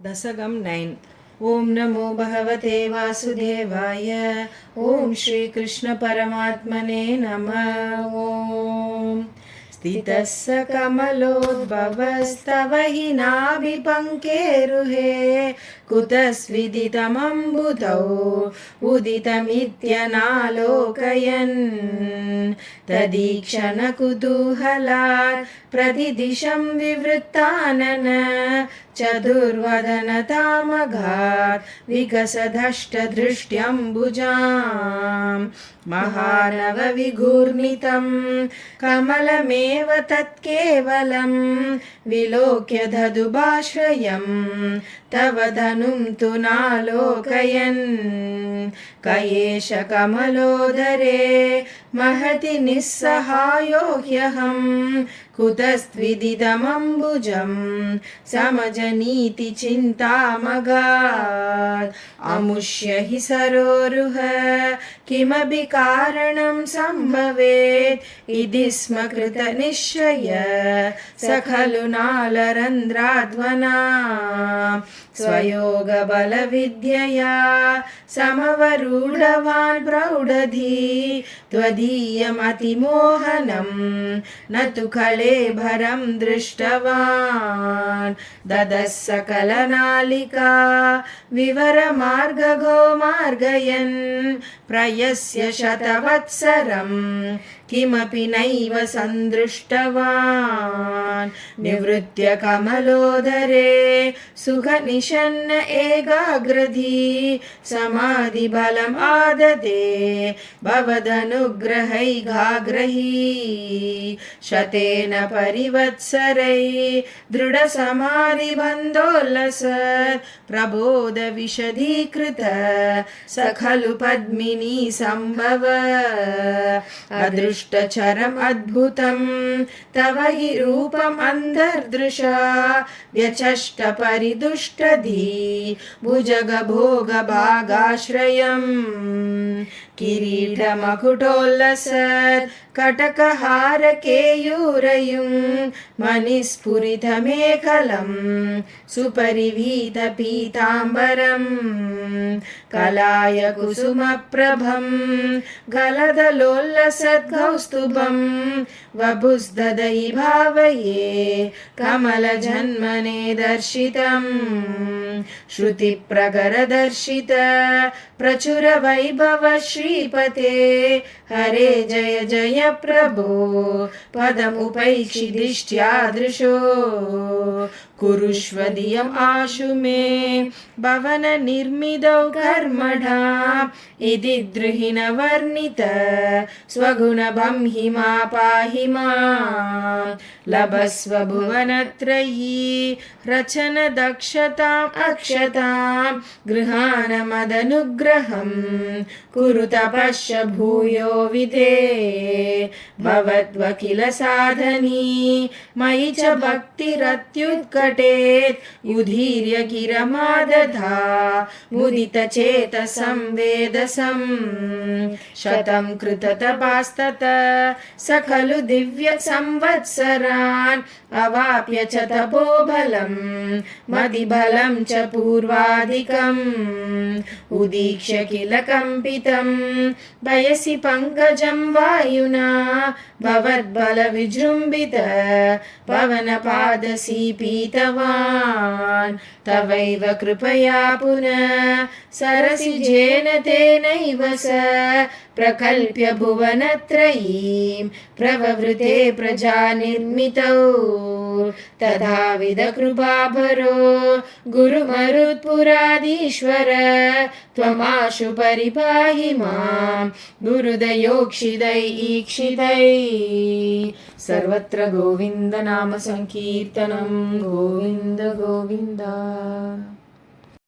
दशकं 9। ॐ नमो भगवते वासुदेवाय। ॐ श्रीकृष्णपरमात्मने नमः। ॐ स्थितः स कमलोद्भवस्तव हि नाभिपङ्केरुहे कुतस्विदितमम्बुधौ उदितमित्यनालोकयन् तदीक्षणकुतूहलात् प्रतिदिशं विवृत्तानन चतुर्वदनतामघात् विकसदष्टदृष्ट्यम्बुजाम् महानवविघूर्णितं कमलमेव तत्केवलं विलोक्य ददुभाश्रयं तव धनुं तु नालोकयन् क एष कमलोदरे महति निस्सहायो ह्यहं कुतस्त्विदिदमम्बुजं समजनीति चिन्तामगात् अमुष्य हि सरोरुह किमपि कारणं सम्भवेत् इति स्म कृतनिश्चय स खलु नालरन्ध्राध्वना स्वयोगबलविद्यया समवरूढवान् प्रौढधी त्वदीयमतिमोहनं न तु कळेभरं दृष्टवान् ददः सकलनालिका विवरमार्गगो मार्गयन् प्रयस्य शतवत्सरं किमपि नैव सन्दृष्टवान् निवृत्य कमलोदरे सुखनिषन्न एकाग्रधी समाधिबलम् आददे भवदनुग्रहैघाग्रही शतेन परिवत्सरै दृढसमाधिबन्धोल्लसत् प्रबोधविशदीकृत स खलु पद्मिनी सम्भव अदृष्टचरम् अद्भुतं तव हि रूपम् अन्तर्दृशा व्यचष्ट परिदुष्टधी भुजगभोगभागाश्रयम् किरीटमकुटोल्लसत् कटकहारकेयूरयुं मणिस्फुरितमेखलं सुपरिवीतपीताम्बरम् कलाय कुसुमप्रभं गलदलोल्लसत्कौस्तुभं वपुस्तदयि भावये कमलजन्मने दर्शितम् श्रुतिप्रकरदर्शित प्रचुरवैभव श्रीपते हरे जय जय प्रभो पदमुपैक्षि दृशो कुरुष्व धियम् आशु मे भवन निर्मिदौ कर्मणा इति द्रुहिण वर्णित स्वगुणभं हिमा पाहि मां लभस्व भुवनत्रयी रचन दक्षताम् अक्षतां गृहाणमदनुग्रहं कुरु तपश्च भूयो विधे भवद्वकिल साधनी मयि च भक्तिरत्युत्कटेत् उदीर्य गिरमादधा मुदितचेतसं वेदसं शतं कृततपास्तत स खलु दिव्यसंवत्सरान् अवाप्य च तपोबलं मदिबलं च पूर्वाधिकम् उदीक्ष्य किल कम्पितं वयसि पङ्कजं वायुना भवद्बलविजृम्भित पवनपादसीपीतवान् तवैव कृपया पुनः सरसिजेन तेनैव स प्रकल्प्य भुवनत्रयीं प्रववृते प्रजानिर्मितौ तथाविध कृपाभरो गुरुमरुत्पुराधीश्वर त्वमाशु परिपाहि मां गुरुदयोक्षिदै ईक्षितै। सर्वत्र गोविन्द नाम संकीर्तनं गोविन्द गोविन्द।